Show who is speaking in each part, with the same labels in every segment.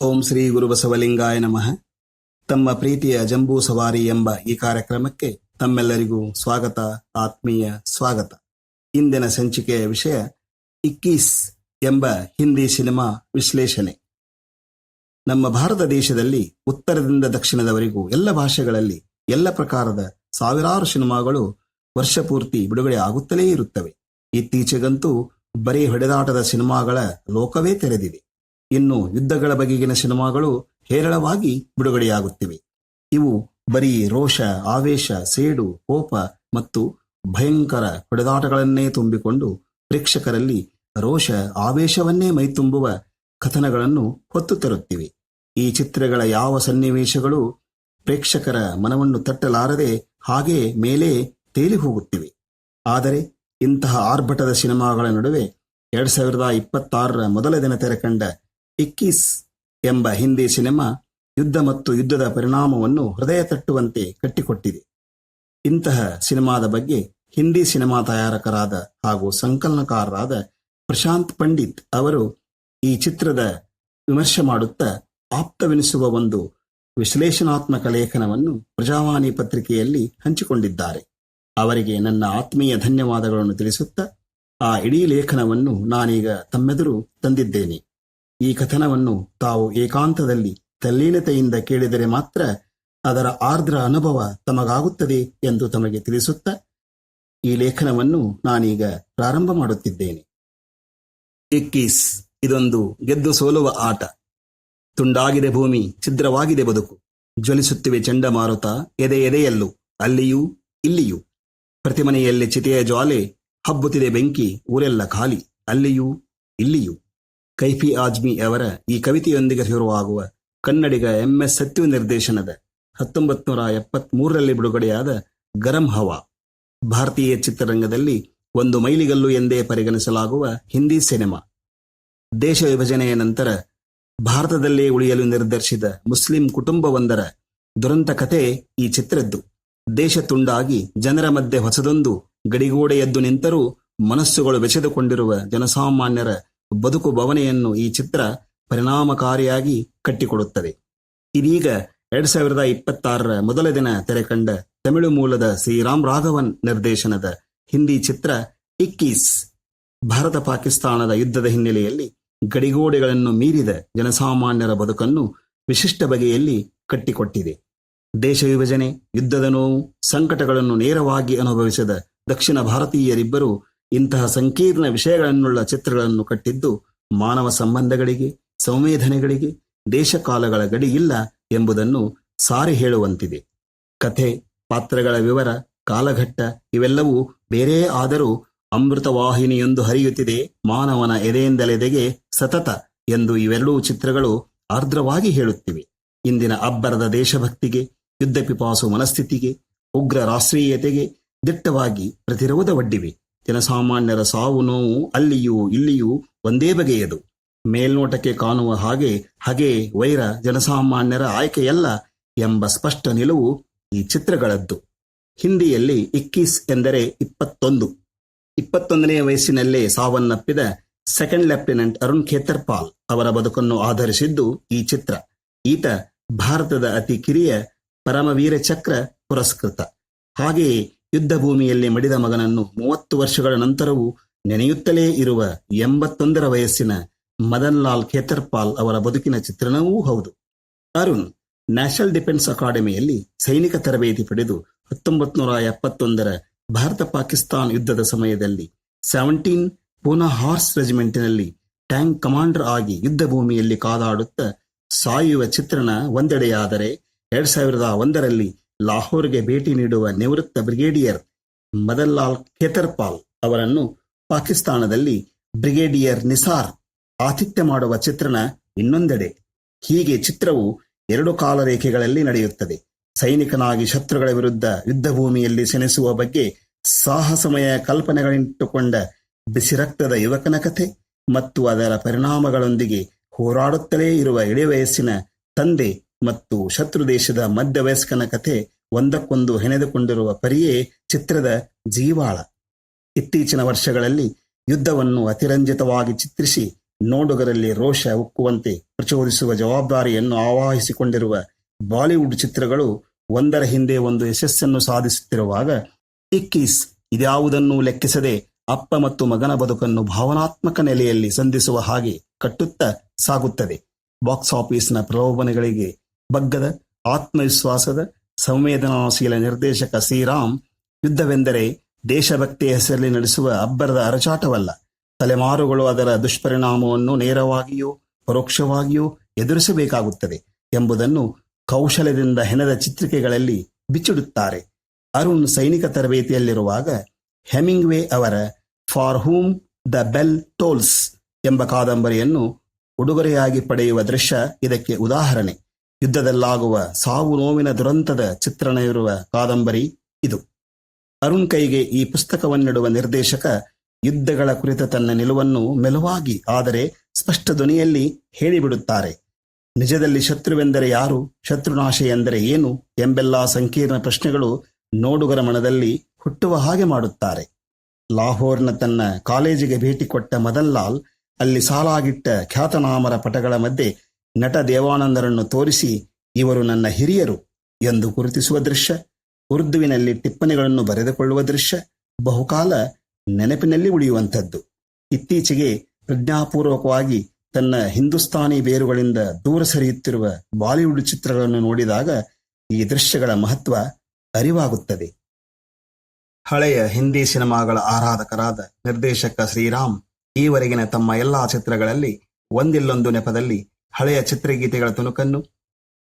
Speaker 1: ಓಂ ಶ್ರೀ ಗುರು ಬಸವಲಿಂಗಾಯ ನಮಃ. ತಮ್ಮ ಪ್ರೀತಿಯ ಜಂಬೂ ಸವಾರಿ ಎಂಬ ಈ ಕಾರ್ಯಕ್ರಮಕ್ಕೆ ತಮ್ಮೆಲ್ಲರಿಗೂ ಸ್ವಾಗತ, ಆತ್ಮೀಯ ಸ್ವಾಗತ. ಇಂದಿನ ಸಂಚಿಕೆಯ ವಿಷಯ 21 ಎಂಬ ಹಿಂದಿ ಸಿನಿಮಾ ವಿಶ್ಲೇಷಣೆ. ನಮ್ಮ ಭಾರತ ದೇಶದಲ್ಲಿ ಉತ್ತರದಿಂದ ದಕ್ಷಿಣದವರೆಗೂ ಎಲ್ಲ ಭಾಷೆಗಳಲ್ಲಿ ಎಲ್ಲ ಪ್ರಕಾರದ ಸಾವಿರಾರು ಸಿನಿಮಾಗಳು ವರ್ಷಪೂರ್ತಿ ಬಿಡುಗಡೆ ಆಗುತ್ತಲೇ ಇರುತ್ತವೆ. ಇತ್ತೀಚೆಗಂತೂ ಬರೀ ಹೊಡೆದಾಟದ ಸಿನಿಮಾಗಳ ಲೋಕವೇ ತೆರೆದಿದೆ. ಇನ್ನು ಯುದ್ಧಗಳ ಬಗೆಗಿನ ಸಿನಿಮಾಗಳು ಹೇರಳವಾಗಿ ಬಿಡುಗಡೆಯಾಗುತ್ತಿವೆ. ಇವು ಬರೀ ರೋಷ, ಆವೇಶ, ಸೇಡು, ಕೋಪ ಮತ್ತು ಭಯಂಕರ ಹೊಡೆದಾಟಗಳನ್ನೇ ತುಂಬಿಕೊಂಡು ಪ್ರೇಕ್ಷಕರಲ್ಲಿ ರೋಷ, ಆವೇಶವನ್ನೇ ಮೈತುಂಬುವ ಕಥನಗಳನ್ನು ಹೊತ್ತು ತರುತ್ತಿವೆ. ಈ ಚಿತ್ರಗಳ ಯಾವ ಸನ್ನಿವೇಶಗಳು ಪ್ರೇಕ್ಷಕರ ಮನವನ್ನು ತಟ್ಟಲಾರದೆ ಹಾಗೆ ಮೇಲೆ ತೇಲಿ ಹೋಗುತ್ತಿವೆ. ಆದರೆ ಇಂತಹ ಆರ್ಭಟದ ಸಿನಿಮಾಗಳ ನಡುವೆ 2026ರ ಮೊದಲ ದಿನ ತೆರೆಕಂಡ 21 ಎಂಬ ಹಿಂದಿ ಸಿನಿಮಾ ಯುದ್ಧ ಮತ್ತು ಯುದ್ಧದ ಪರಿಣಾಮವನ್ನು ಹೃದಯ ತಟ್ಟುವಂತೆ ಕಟ್ಟಿಕೊಟ್ಟಿದೆ. ಇಂತಹ ಸಿನಿಮಾದ ಬಗ್ಗೆ ಹಿಂದಿ ಸಿನಿಮಾ ತಯಾರಕರಾದ ಹಾಗೂ ಸಂಕಲನಕಾರರಾದ ಪ್ರಶಾಂತ್ ಪಂಡಿತ್ ಅವರು ಈ ಚಿತ್ರದ ವಿಮರ್ಶೆ ಮಾಡುತ್ತಾ ಆಪ್ತವೆನಿಸುವ ಒಂದು ವಿಶ್ಲೇಷಣಾತ್ಮಕ ಲೇಖನವನ್ನು ಪ್ರಜಾವಾಣಿ ಪತ್ರಿಕೆಯಲ್ಲಿ ಹಂಚಿಕೊಂಡಿದ್ದಾರೆ. ಅವರಿಗೆ ನನ್ನ ಆತ್ಮೀಯ ಧನ್ಯವಾದಗಳನ್ನು ತಿಳಿಸುತ್ತಾ ಆ ಇಡೀ ಲೇಖನವನ್ನು ನಾನೀಗ ತಮ್ಮೆದುರು ತಂದಿದ್ದೇನೆ. ಈ ಕಥನವನ್ನು ತಾವು ಏಕಾಂತದಲ್ಲಿ ತಲ್ಲೀನತೆಯಿಂದ ಕೇಳಿದರೆ ಮಾತ್ರ ಅದರ ಆರ್ದ್ರ ಅನುಭವ ತಮಗಾಗುತ್ತದೆ ಎಂದು ತಮಗೆ ತಿಳಿಸುತ್ತಾ ಈ ಲೇಖನವನ್ನು ನಾನೀಗ ಪ್ರಾರಂಭ ಮಾಡುತ್ತಿದ್ದೇನೆ. 21 ಇದೊಂದು ಗೆದ್ದು ಸೋಲುವ ಆಟ. ತುಂಡಾಗಿದೆ ಭೂಮಿ, ಛಿದ್ರವಾಗಿದೆ ಬದುಕು, ಜ್ವಲಿಸುತ್ತಿವೆ ಚಂಡಮಾರುತ ಎದೆ ಎದೆಯಲ್ಲೂ, ಅಲ್ಲಿಯೂ ಇಲ್ಲಿಯೂ. ಪ್ರತಿಮನೆಯಲ್ಲಿ ಚಿತೆಯ ಜ್ವಾಲೆ, ಹಬ್ಬುತ್ತಿದೆ ಬೆಂಕಿ, ಊರೆಲ್ಲ ಖಾಲಿ, ಅಲ್ಲಿಯೂ ಇಲ್ಲಿಯೂ. ಕೈಫಿ ಆಜ್ಮಿ ಅವರ ಈ ಕವಿತೆಯೊಂದಿಗೆ ಶುರುವಾಗುವ ಕನ್ನಡಿಗ MS ಸತ್ಯು ನಿರ್ದೇಶನದ 1973ರಲ್ಲಿ ಬಿಡುಗಡೆಯಾದ ಗರಂ ಹವಾ ಭಾರತೀಯ ಚಿತ್ರರಂಗದಲ್ಲಿ ಒಂದು ಮೈಲಿಗಲ್ಲು ಎಂದೇ ಪರಿಗಣಿಸಲಾಗುವ ಹಿಂದಿ ಸಿನಿಮಾ. ದೇಶ ವಿಭಜನೆಯ ನಂತರ ಭಾರತದಲ್ಲೇ ಉಳಿಯಲು ನಿರ್ಧರಿಸಿದ ಮುಸ್ಲಿಂ ಕುಟುಂಬವೊಂದರ ದುರಂತ ಕಥೆ ಈ ಚಿತ್ರದ್ದು. ದೇಶ ತುಂಡಾಗಿ ಜನರ ಮಧ್ಯೆ ಹೊಸದೊಂದು ಗಡಿಗೋಡೆ ಎದ್ದು ನಿಂತರೂ ಮನಸ್ಸುಗಳು ಬೆಸೆದುಕೊಂಡಿರುವ ಜನಸಾಮಾನ್ಯರ ಬದುಕು ಬವನೆಯನ್ನು ಈ ಚಿತ್ರ ಪರಿಣಾಮಕಾರಿಯಾಗಿ ಕಟ್ಟಿಕೊಡುತ್ತದೆ. ಇದೀಗ 2026ರ ಮೊದಲ ದಿನ ತೆರೆಕಂಡ ತಮಿಳು ಮೂಲದ ಶ್ರೀರಾಮ್ ರಾಘವನ್ ನಿರ್ದೇಶನದ ಹಿಂದಿ ಚಿತ್ರ 21 ಭಾರತ ಪಾಕಿಸ್ತಾನದ ಯುದ್ಧದ ಹಿನ್ನೆಲೆಯಲ್ಲಿ ಗಡಿಗೋಡೆಗಳನ್ನು ಮೀರಿದ ಜನಸಾಮಾನ್ಯರ ಬದುಕನ್ನು ವಿಶಿಷ್ಟ ಬಗೆಯಲ್ಲಿ ಕಟ್ಟಿಕೊಟ್ಟಿದೆ. ದೇಶ ವಿಭಜನೆ, ಯುದ್ಧದ ನೋವು, ಸಂಕಟಗಳನ್ನು ನೇರವಾಗಿ ಅನುಭವಿಸಿದ ದಕ್ಷಿಣ ಭಾರತೀಯರಿಬ್ಬರು ಇಂತಹ ಸಂಕೀರ್ಣ ವಿಷಯಗಳನ್ನುಳ್ಳ ಚಿತ್ರಗಳನ್ನು ಕಟ್ಟಿದ್ದು ಮಾನವ ಸಂಬಂಧಗಳಿಗೆ, ಸಂವೇದನೆಗಳಿಗೆ ದೇಶಕಾಲಗಳ ಗಡಿ ಇಲ್ಲ ಎಂಬುದನ್ನು ಸಾರಿ ಹೇಳುವಂತಿದೆ. ಕಥೆ, ಪಾತ್ರಗಳ ವಿವರ, ಕಾಲಘಟ್ಟ ಇವೆಲ್ಲವೂ ಬೇರೆ ಆದರೂ ಅಮೃತವಾಹಿನಿಯೊಂದು ಹರಿಯುತ್ತಿದೆ ಮಾನವನ ಎದೆಯಿಂದಲೆದೆಗೆ ಸತತ ಎಂದು ಇವೆರಡೂ ಚಿತ್ರಗಳು ಆರ್ದ್ರವಾಗಿ ಹೇಳುತ್ತಿವೆ. ಇಂದಿನ ಅಬ್ಬರದ ದೇಶಭಕ್ತಿಗೆ, ಯುದ್ಧ ಪಿಪಾಸು ಮನಸ್ಥಿತಿಗೆ, ಉಗ್ರ ರಾಷ್ಟ್ರೀಯತೆಗೆ ದಿಟ್ಟವಾಗಿ ಪ್ರತಿರೋಧ ಒಡ್ಡಿವೆ. ಜನಸಾಮಾನ್ಯರ ಸಾವು ನೋವು ಅಲ್ಲಿಯೂ ಇಲ್ಲಿಯೂ ಒಂದೇ ಬಗೆಯದು. ಮೇಲ್ನೋಟಕ್ಕೆ ಕಾಣುವ ಹಾಗೆ ವೈರ ಜನಸಾಮಾನ್ಯರ ಆಯ್ಕೆಯಲ್ಲ ಎಂಬ ಸ್ಪಷ್ಟ ನಿಲುವು ಈ ಚಿತ್ರಗಳದ್ದು. ಹಿಂದಿಯಲ್ಲಿ 21 ಎಂದರೆ 21ನೇ ವಯಸ್ಸಿನಲ್ಲೇ ಸಾವನ್ನಪ್ಪಿದ ಸೆಕೆಂಡ್ ಲೆಫ್ಟಿನೆಂಟ್ ಅರುಣ್ ಖೇತರ್ಪಾಲ್ ಅವರ ಬದುಕನ್ನು ಆಧರಿಸಿದ್ದು ಈ ಚಿತ್ರ. ಈತ ಭಾರತದ ಅತಿ ಕಿರಿಯ ಪರಮವೀರ ಚಕ್ರ ಪುರಸ್ಕೃತ. ಹಾಗೆಯೇ ಯುದ್ಧ ಭೂಮಿಯಲ್ಲಿ ಮಡಿದ ಮಗನನ್ನು 30 ವರ್ಷಗಳ ನಂತರವೂ ನೆನೆಯುತ್ತಲೇ ಇರುವ 81ರ ವಯಸ್ಸಿನ ಮದನ್ ಲಾಲ್ ಖೇತರ್ಪಾಲ್ ಅವರ ಬದುಕಿನ ಚಿತ್ರಣವೂ ಹೌದು. ಅರುಣ್ ನ್ಯಾಷನಲ್ ಡಿಫೆನ್ಸ್ ಅಕಾಡೆಮಿಯಲ್ಲಿ ಸೈನಿಕ ತರಬೇತಿ ಪಡೆದು 1971ರ ಭಾರತ ಪಾಕಿಸ್ತಾನ್ ಯುದ್ಧದ ಸಮಯದಲ್ಲಿ 17 ಪೂನಾ ಹಾರ್ಸ್ ರೆಜಿಮೆಂಟಿನಲ್ಲಿ ಟ್ಯಾಂಕ್ ಕಮಾಂಡರ್ ಆಗಿ ಯುದ್ಧ ಭೂಮಿಯಲ್ಲಿ ಕಾದಾಡುತ್ತಾ ಸಾಯುವ ಚಿತ್ರಣ ಒಂದೆಡೆಯಾದರೆ 2001ರಲ್ಲಿ ಲಾಹೋರ್ಗೆ ಭೇಟಿ ನೀಡುವ ನಿವೃತ್ತ ಬ್ರಿಗೇಡಿಯರ್ ಮದನ್ ಲಾಲ್ ಖೇತರ್ಪಾಲ್ ಅವರನ್ನು ಪಾಕಿಸ್ತಾನದಲ್ಲಿ ಬ್ರಿಗೇಡಿಯರ್ ನಿಸಾರ್ ಆತಿಥ್ಯ ಮಾಡುವ ಚಿತ್ರಣ ಇನ್ನೊಂದೆಡೆ. ಹೀಗೆ ಚಿತ್ರವು 2 ಕಾಲರೇಖೆಗಳಲ್ಲಿ ನಡೆಯುತ್ತದೆ. ಸೈನಿಕನಾಗಿ ಶತ್ರುಗಳ ವಿರುದ್ಧ ಯುದ್ಧ ಭೂಮಿಯಲ್ಲಿ ಸೆಣಸುವ ಬಗ್ಗೆ ಸಾಹಸಮಯ ಕಲ್ಪನೆಗಳಿಟ್ಟುಕೊಂಡ ಬಿಸಿರಕ್ತದ ಯುವಕನ ಕಥೆ ಮತ್ತು ಅದರ ಪರಿಣಾಮಗಳೊಂದಿಗೆ ಹೋರಾಡುತ್ತಲೇ ಇರುವ ಇಳಿವಯಸ್ಸಿನ ತಂದೆ ಮತ್ತು ಶತ್ರು ದೇಶದ ಮಧ್ಯವಯಸ್ಕನ ಕಥೆ ಒಂದಕ್ಕೊಂದು ಹೆಣೆದುಕೊಂಡಿರುವ ಪರಿಯೇ ಚಿತ್ರದ ಜೀವಾಳ. ಇತ್ತೀಚಿನ ವರ್ಷಗಳಲ್ಲಿ ಯುದ್ಧವನ್ನು ಅತಿರಂಜಿತವಾಗಿ ಚಿತ್ರಿಸಿ ನೋಡುಗರಲ್ಲಿ ರೋಷ ಉಕ್ಕುವಂತೆ ಪ್ರಚೋದಿಸುವ ಜವಾಬ್ದಾರಿಯನ್ನು ಆವಾಹಿಸಿಕೊಂಡಿರುವ ಬಾಲಿವುಡ್ ಚಿತ್ರಗಳು ಒಂದರ ಹಿಂದೆ ಒಂದು ಯಶಸ್ಸನ್ನು ಸಾಧಿಸುತ್ತಿರುವಾಗ ಇಕ್ಕೀಸ್ ಇದ್ಯಾವುದನ್ನೂ ಲೆಕ್ಕಿಸದೆ ಅಪ್ಪ ಮತ್ತು ಮಗನ ಬದುಕನ್ನು ಭಾವನಾತ್ಮಕ ನೆಲೆಯಲ್ಲಿ ಸಂಧಿಸುವ ಹಾಗೆ ಕಟ್ಟುತ್ತಾ ಸಾಗುತ್ತದೆ. ಬಾಕ್ಸ್ ಆಫೀಸ್ನ ಪ್ರಲೋಭನೆಗಳಿಗೆ ಬಗ್ಗದ ಆತ್ಮವಿಶ್ವಾಸದ ಸಂವೇದನಾಶೀಲ ನಿರ್ದೇಶಕ ಶ್ರೀರಾಮ್ ಯುದ್ಧವೆಂದರೆ ದೇಶಭಕ್ತಿಯ ಹೆಸರಲ್ಲಿ ನಡೆಸುವ ಅಬ್ಬರದ ಅರಚಾಟವಲ್ಲ. ತಲೆಮಾರುಗಳು ಅದರ ದುಷ್ಪರಿಣಾಮವನ್ನು ನೇರವಾಗಿಯೂ ಪರೋಕ್ಷವಾಗಿಯೂ ಎದುರಿಸಬೇಕಾಗುತ್ತದೆ ಎಂಬುದನ್ನು ಕೌಶಲ್ಯದಿಂದ ಹೆಣೆದ ಚಿತ್ರಿಕೆಗಳಲ್ಲಿ ಬಿಚ್ಚಿಡುತ್ತಾರೆ. ಅರುಣ್ ಸೈನಿಕ ತರಬೇತಿಯಲ್ಲಿರುವಾಗ ಹೆಮಿಂಗ್ವೇ ಅವರ for whom the bell tolls ಎಂಬ ಕಾದಂಬರಿಯನ್ನು ಉಡುಗೊರೆಯಾಗಿ ಪಡೆಯುವ ದೃಶ್ಯ ಇದಕ್ಕೆ ಉದಾಹರಣೆ. ಯುದ್ಧದಲ್ಲಾಗುವ ಸಾವು ನೋವಿನ ದುರಂತದ ಚಿತ್ರಣವಿರುವ ಕಾದಂಬರಿ ಇದು. ಅರುಣ್ ಕೈಗೆ ಈ ಪುಸ್ತಕವನ್ನಿಡುವ ನಿರ್ದೇಶಕ ಯುದ್ಧಗಳ ಕುರಿತ ತನ್ನ ನಿಲುವನ್ನು ಮೆಲುವಾಗಿ ಆದರೆ ಸ್ಪಷ್ಟ ಧ್ವನಿಯಲ್ಲಿ ಹೇಳಿಬಿಡುತ್ತಾರೆ. ನಿಜದಲ್ಲಿ ಶತ್ರುವೆಂದರೆ ಯಾರು, ಶತ್ರುನಾಶ ಎಂದರೆ ಏನು ಎಂಬೆಲ್ಲ ಸಂಕೀರ್ಣ ಪ್ರಶ್ನೆಗಳು ನೋಡುಗರ ಮನದಲ್ಲಿ ಹುಟ್ಟುವ ಹಾಗೆ ಮಾಡುತ್ತಾರೆ. ಲಾಹೋರ್ನ ತನ್ನ ಕಾಲೇಜಿಗೆ ಭೇಟಿ ಕೊಟ್ಟ ಮದನ್ ಲಾಲ್ ಅಲ್ಲಿ ಸಾಲಾಗಿಟ್ಟ ಖ್ಯಾತನಾಮರ ಪಟಗಳ ಮಧ್ಯೆ ನಟ ದೇವಾನಂದರನ್ನು ತೋರಿಸಿ ಇವರು ನನ್ನ ಹಿರಿಯರು ಎಂದು ಗುರುತಿಸುವ ದೃಶ್ಯ, ಉರ್ದುವಿನಲ್ಲಿ ಟಿಪ್ಪಣಿಗಳನ್ನು ಬರೆದುಕೊಳ್ಳುವ ದೃಶ್ಯ ಬಹುಕಾಲ ನೆನಪಿನಲ್ಲಿ ಉಳಿಯುವಂಥದ್ದು. ಇತ್ತೀಚೆಗೆ ಪ್ರಜ್ಞಾಪೂರ್ವಕವಾಗಿ ತನ್ನ ಹಿಂದೂಸ್ತಾನಿ ಬೇರುಗಳಿಂದ ದೂರ ಸರಿಯುತ್ತಿರುವ ಬಾಲಿವುಡ್ ಚಿತ್ರಗಳನ್ನು ನೋಡಿದಾಗ ಈ ದೃಶ್ಯಗಳ ಮಹತ್ವ ಅರಿವಾಗುತ್ತದೆ. ಹಳೆಯ ಹಿಂದಿ ಸಿನಿಮಾಗಳ ಆರಾಧಕರಾದ ನಿರ್ದೇಶಕ ಶ್ರೀರಾಮ್ ಈವರೆಗಿನ ತಮ್ಮ ಎಲ್ಲಾ ಚಿತ್ರಗಳಲ್ಲಿ ಒಂದಿಲ್ಲೊಂದು ನೆಪದಲ್ಲಿ ಹಳೆಯ ಚಿತ್ರಗೀತೆಗಳ ತುಣುಕನ್ನು,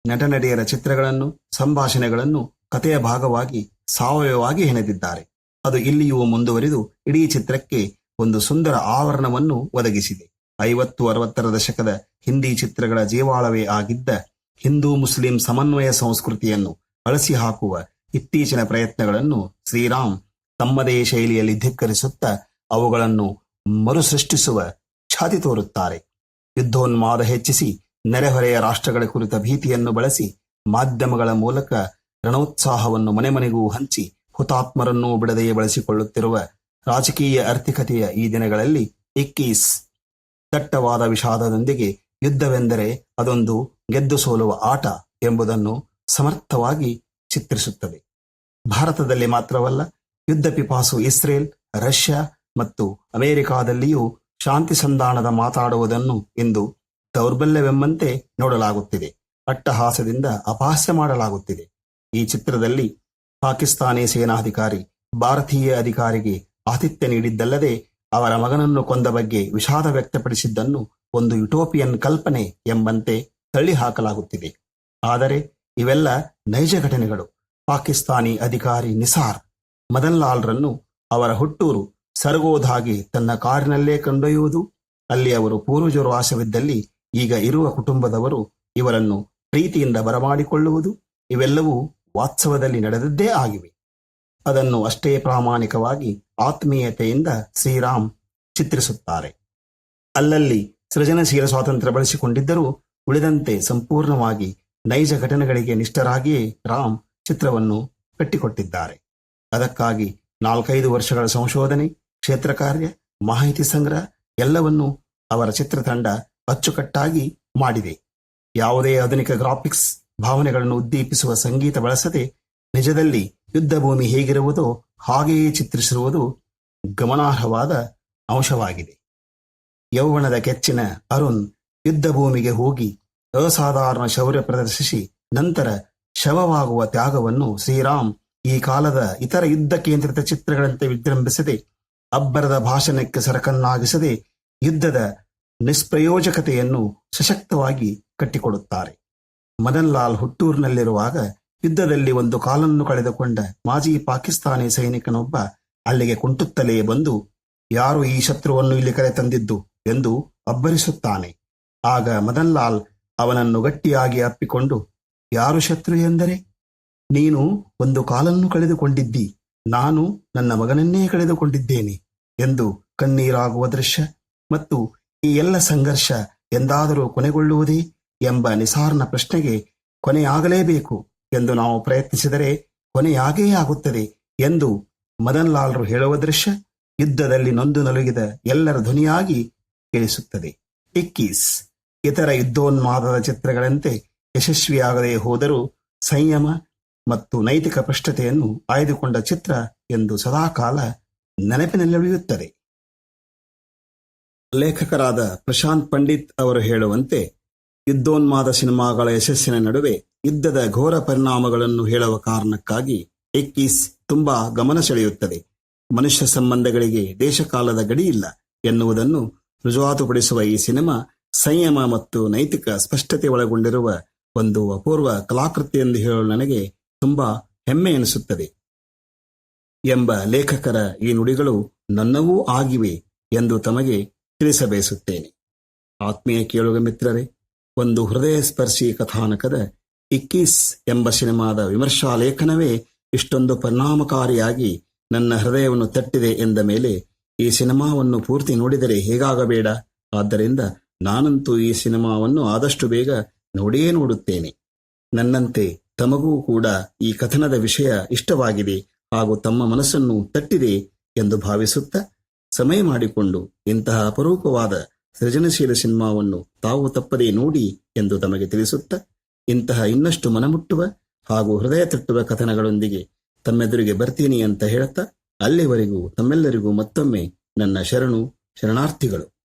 Speaker 1: ನಟನಟಿಯರ ಚಿತ್ರಗಳನ್ನು, ಸಂಭಾಷಣೆಗಳನ್ನು ಕಥೆಯ ಭಾಗವಾಗಿ ಸಾವಯವವಾಗಿ ಹೆಣೆದಿದ್ದಾರೆ. ಅದು ಇಲ್ಲಿಯೂ ಮುಂದುವರಿದು ಇಡೀ ಚಿತ್ರಕ್ಕೆ ಒಂದು ಸುಂದರ ಆವರಣವನ್ನು ಒದಗಿಸಿದೆ. 50-60ರ ದಶಕದ ಹಿಂದಿ ಚಿತ್ರಗಳ ಜೀವಾಳವೇ ಆಗಿದ್ದ ಹಿಂದೂ ಮುಸ್ಲಿಂ ಸಮನ್ವಯ ಸಂಸ್ಕೃತಿಯನ್ನು ಅಳಿಸಿ ಹಾಕುವ ಇತ್ತೀಚಿನ ಪ್ರಯತ್ನಗಳನ್ನು ಶ್ರೀರಾಮ್ ತಮ್ಮದೇ ಶೈಲಿಯಲ್ಲಿ ಧಿಕ್ಕರಿಸುತ್ತಾ ಅವುಗಳನ್ನು ಮರುಸೃಷ್ಟಿಸುವ ಛಾತಿ ತೋರುತ್ತಾರೆ. ಯುದ್ಧೋನ್ಮಾದ ಹೆಚ್ಚಿಸಿ ನೆರೆಹೊರೆಯ ರಾಷ್ಟ್ರಗಳ ಕುರಿತ ಭೀತಿಯನ್ನು ಬಳಸಿ ಮಾಧ್ಯಮಗಳ ಮೂಲಕ ರಣೋತ್ಸಾಹವನ್ನು ಮನೆ ಮನೆಗೂ ಹಂಚಿ ಹುತಾತ್ಮರನ್ನೂ ಬಿಡದೆಯೇ ಬಳಸಿಕೊಳ್ಳುತ್ತಿರುವ ರಾಜಕೀಯ ಆರ್ಥಿಕತೆಯ ಈ ದಿನಗಳಲ್ಲಿ ಇಕ್ಕೀಸ್ ದಟ್ಟವಾದ ವಿಷಾದದೊಂದಿಗೆ ಯುದ್ಧವೆಂದರೆ ಅದೊಂದು ಗೆದ್ದು ಸೋಲುವ ಆಟ ಎಂಬುದನ್ನು ಸಮರ್ಥವಾಗಿ ಚಿತ್ರಿಸುತ್ತದೆ. ಭಾರತದಲ್ಲಿ ಮಾತ್ರವಲ್ಲ, ಯುದ್ಧ ಪಿಪಾಸು ಇಸ್ರೇಲ್, ರಷ್ಯಾ ಮತ್ತು ಅಮೆರಿಕಾದಲ್ಲಿಯೂ ಶಾಂತಿ ಸಂಧಾನದ ಮಾತಾಡುವುದನ್ನು ಇಂದು ದೌರ್ಬಲ್ಯವೆಂಬಂತೆ ನೋಡಲಾಗುತ್ತಿದೆ. ಅಟ್ಟಹಾಸದಿಂದ ಅಪಹಾಸ್ಯ ಮಾಡಲಾಗುತ್ತಿದೆ. ಈ ಚಿತ್ರದಲ್ಲಿ ಪಾಕಿಸ್ತಾನಿ ಸೇನಾಧಿಕಾರಿ ಭಾರತೀಯ ಅಧಿಕಾರಿಗೆ ಆತಿಥ್ಯ ನೀಡಿದ್ದಲ್ಲದೆ ಅವರ ಮಗನನ್ನು ಕೊಂದ ಬಗ್ಗೆ ವಿಷಾದ ವ್ಯಕ್ತಪಡಿಸಿದ್ದನ್ನು ಒಂದು ಯುಟೋಪಿಯನ್ ಕಲ್ಪನೆ ಎಂಬಂತೆ ತಳ್ಳಿ ಹಾಕಲಾಗುತ್ತಿದೆ. ಆದರೆ ಇವೆಲ್ಲ ನೈಜ ಘಟನೆಗಳು. ಪಾಕಿಸ್ತಾನಿ ಅಧಿಕಾರಿ ನಿಸಾರ್ ಮದನ್ ಲಾಲ್ರನ್ನು ಅವರ ಹುಟ್ಟೂರು ಸರ್ಗೋಧಾಗೆ ತನ್ನ ಕಾರಿನಲ್ಲೇ ಕೊಂಡೊಯ್ಯುವುದು, ಅಲ್ಲಿ ಅವರು ಪೂರ್ವಜರು ವಾಸವಿದ್ದಲ್ಲಿ ಈಗ ಇರುವ ಕುಟುಂಬದವರು ಇವರನ್ನು ಪ್ರೀತಿಯಿಂದ ಬರಮಾಡಿಕೊಳ್ಳುವುದು, ಇವೆಲ್ಲವೂ ವಾಸ್ತವದಲ್ಲಿ ನಡೆದದ್ದೇ ಆಗಿವೆ. ಅದನ್ನು ಅಷ್ಟೇ ಪ್ರಾಮಾಣಿಕವಾಗಿ ಆತ್ಮೀಯತೆಯಿಂದ ಶ್ರೀರಾಮ್ ಚಿತ್ರಿಸುತ್ತಾರೆ. ಅಲ್ಲಲ್ಲಿ ಸೃಜನಶೀಲ ಸ್ವಾತಂತ್ರ್ಯ ಬಳಸಿಕೊಂಡಿದ್ದರೂ ಉಳಿದಂತೆ ಸಂಪೂರ್ಣವಾಗಿ ನೈಜ ಘಟನೆಗಳಿಗೆ ನಿಷ್ಠರಾಗಿಯೇ ರಾಮ್ ಚಿತ್ರವನ್ನು ಕಟ್ಟಿಕೊಟ್ಟಿದ್ದಾರೆ. ಅದಕ್ಕಾಗಿ 4-5 ವರ್ಷಗಳ ಸಂಶೋಧನೆ, ಕ್ಷೇತ್ರ ಕಾರ್ಯ, ಮಾಹಿತಿ ಸಂಗ್ರಹ ಎಲ್ಲವನ್ನೂ ಅವರ ಚಿತ್ರತಂಡ ಅಚ್ಚುಕಟ್ಟಾಗಿ ಮಾಡಿದೆ. ಯಾವುದೇ ಆಧುನಿಕ ಗ್ರಾಫಿಕ್ಸ್, ಭಾವನೆಗಳನ್ನು ಉದ್ದೀಪಿಸುವ ಸಂಗೀತ ಬಳಸದೆ ನಿಜದಲ್ಲಿ ಯುದ್ಧ ಭೂಮಿ ಹೇಗಿರುವುದೋ ಹಾಗೆಯೇ ಚಿತ್ರಿಸಿರುವುದು ಗಮನಾರ್ಹವಾದ ಅಂಶವಾಗಿದೆ. ಯೌವನದ ಕೆಚ್ಚಿನ ಅರುಣ್ ಯುದ್ಧ ಭೂಮಿಗೆ ಹೋಗಿ ಅಸಾಧಾರಣ ಶೌರ್ಯ ಪ್ರದರ್ಶಿಸಿ ನಂತರ ಶವವಾಗುವ ತ್ಯಾಗವನ್ನು ಶ್ರೀರಾಮ್ ಈ ಕಾಲದ ಇತರ ಯುದ್ಧ ಕೇಂದ್ರಿತ ಚಿತ್ರಗಳಂತೆ ವಿಜೃಂಭಿಸದೆ, ಅಬ್ಬರದ ಭಾಷಣಕ್ಕೆ ಸರಕನ್ನಾಗಿಸದೆ ಯುದ್ಧದ ನಿಷ್ಪ್ರಯೋಜಕತೆಯನ್ನು ಸಶಕ್ತವಾಗಿ ಕಟ್ಟಿಕೊಡುತ್ತಾರೆ. ಮದನ್ ಲಾಲ್ ಹುಟ್ಟೂರಿನಲ್ಲಿರುವಾಗ ಯುದ್ಧದಲ್ಲಿ ಒಂದು ಕಾಲನ್ನು ಕಳೆದುಕೊಂಡ ಮಾಜಿ ಪಾಕಿಸ್ತಾನಿ ಸೈನಿಕನೊಬ್ಬ ಅಲ್ಲಿಗೆ ಕುಂಟುತ್ತಲೇ ಬಂದು ಯಾರು ಈ ಶತ್ರುವನ್ನು ಇಲ್ಲಿ ಕರೆತಂದಿದ್ದು ಎಂದು ಅಬ್ಬರಿಸುತ್ತಾನೆ. ಆಗ ಮದನ್ ಲಾಲ್ ಅವನನ್ನು ಗಟ್ಟಿಯಾಗಿ ಅಪ್ಪಿಕೊಂಡು, ಯಾರು ಶತ್ರು ಎಂದರೆ ನೀನು ಒಂದು ಕಾಲನ್ನು ಕಳೆದುಕೊಂಡಿದ್ದಿ, ನಾನು ನನ್ನ ಮಗನನ್ನೇ ಕಳೆದುಕೊಂಡಿದ್ದೇನೆ ಎಂದು ಕಣ್ಣೀರಾಗುವ ದೃಶ್ಯ ಮತ್ತು ಈ ಎಲ್ಲ ಸಂಘರ್ಷ ಎಂದಾದರೂ ಕೊನೆಗೊಳ್ಳುವುದೇ ಎಂಬ ನಿಸಾರ್ನ ಪ್ರಶ್ನೆಗೆ ಕೊನೆಯಾಗಲೇಬೇಕು ಎಂದು ನಾವು ಪ್ರಯತ್ನಿಸಿದರೆ ಕೊನೆಯಾಗೇ ಆಗುತ್ತದೆ ಎಂದು ಮದನ್ ಲಾಲ್ರು ಹೇಳುವ ದೃಶ್ಯ ಯುದ್ಧದಲ್ಲಿ ನೊಂದು ನಲುಗಿದ ಎಲ್ಲರ ಧ್ವನಿಯಾಗಿ ಕೇಳಿಸುತ್ತದೆ. ಇಕ್ಕೀಸ್ ಇತರ ಯುದ್ಧೋನ್ಮಾದದ ಚಿತ್ರಗಳಂತೆ ಯಶಸ್ವಿಯಾಗದೇ ಹೋದರೂ ಸಂಯಮ ಮತ್ತು ನೈತಿಕ ಭ್ರಷ್ಟತೆಯನ್ನು ಆಯ್ದುಕೊಂಡ ಚಿತ್ರ ಎಂದು ಸದಾಕಾಲ ನೆನಪಿನಲ್ಲಿಯುತ್ತದೆ. ಲೇಖಕರಾದ ಪ್ರಶಾಂತ್ ಪಂಡಿತ್ ಅವರು ಹೇಳುವಂತೆ, ಯುದ್ಧೋನ್ಮಾದ ಸಿನಿಮಾಗಳ ಯಶಸ್ಸಿನ ನಡುವೆ ಯುದ್ಧದ ಘೋರ ಪರಿಣಾಮಗಳನ್ನು ಹೇಳುವ ಕಾರಣಕ್ಕಾಗಿ ಇಕ್ಕೀಸ್ ತುಂಬಾ ಗಮನ ಸೆಳೆಯುತ್ತದೆ. ಮನುಷ್ಯ ಸಂಬಂಧಗಳಿಗೆ ದೇಶಕಾಲದ ಗಡಿಯಿಲ್ಲ ಎನ್ನುವುದನ್ನು ರುಜುವಾತುಪಡಿಸುವ ಈ ಸಿನಿಮಾ ಸಂಯಮ ಮತ್ತು ನೈತಿಕ ಸ್ಪಷ್ಟತೆ ಒಳಗೊಂಡಿರುವ ಒಂದು ಅಪೂರ್ವ ಕಲಾಕೃತಿ ಎಂದು ಹೇಳಲು ನನಗೆ ತುಂಬಾ ಹೆಮ್ಮೆ ಎನಿಸುತ್ತದೆ ಎಂಬ ಲೇಖಕರ ಈ ನುಡಿಗಳು ನನ್ನವೂ ಆಗಿವೆ ಎಂದು ತಮಗೆ ತಿಳಿಸಬಯಸುತ್ತೇನೆ. ಆತ್ಮೀಯ ಕೇಳುಗ ಮಿತ್ರರೇ, ಒಂದು ಹೃದಯ ಸ್ಪರ್ಶಿ ಕಥಾನಕದ ಇಕ್ಕೀಸ್ ಎಂಬ ಸಿನಿಮಾದ ವಿಮರ್ಶಾ ಲೇಖನವೇ ಇಷ್ಟೊಂದು ಪರಿಣಾಮಕಾರಿಯಾಗಿ ನನ್ನ ಹೃದಯವನ್ನು ತಟ್ಟಿದೆ ಎಂದ ಮೇಲೆ ಈ ಸಿನಿಮಾವನ್ನು ಪೂರ್ತಿ ನೋಡಿದರೆ ಹೇಗಾಗಬೇಡ. ಆದ್ದರಿಂದ ನಾನಂತೂ ಈ ಸಿನಿಮಾವನ್ನು ಆದಷ್ಟು ಬೇಗ ನೋಡಿಯೇ ನೋಡುತ್ತೇನೆ. ನನ್ನಂತೆ ತಮಗೂ ಕೂಡ ಈ ಕಥನದ ವಿಷಯ ಇಷ್ಟವಾಗಿದೆ ಹಾಗೂ ತಮ್ಮ ಮನಸ್ಸನ್ನು ತಟ್ಟಿದೆ ಎಂದು ಭಾವಿಸುತ್ತಾ ಸಮಯ ಮಾಡಿಕೊಂಡು ಇಂತಹ ಅಪರೂಪವಾದ ಸೃಜನಶೀಲ ಸಿನಿಮಾವನ್ನು ತಾವು ತಪ್ಪದೇ ನೋಡಿ ಎಂದು ತಮಗೆ ತಿಳಿಸುತ್ತಾ, ಇಂತಹ ಇನ್ನಷ್ಟು ಮನಮುಟ್ಟುವ ಹಾಗೂ ಹೃದಯ ತಟ್ಟುವ ಕಥನಗಳೊಂದಿಗೆ ತಮ್ಮೆದುರಿಗೆ ಬರ್ತೀನಿ ಅಂತ ಹೇಳುತ್ತಾ, ಅಲ್ಲಿವರೆಗೂ ತಮ್ಮೆಲ್ಲರಿಗೂ ಮತ್ತೊಮ್ಮೆ ನನ್ನ ಶರಣಾರ್ಥಿಗಳು.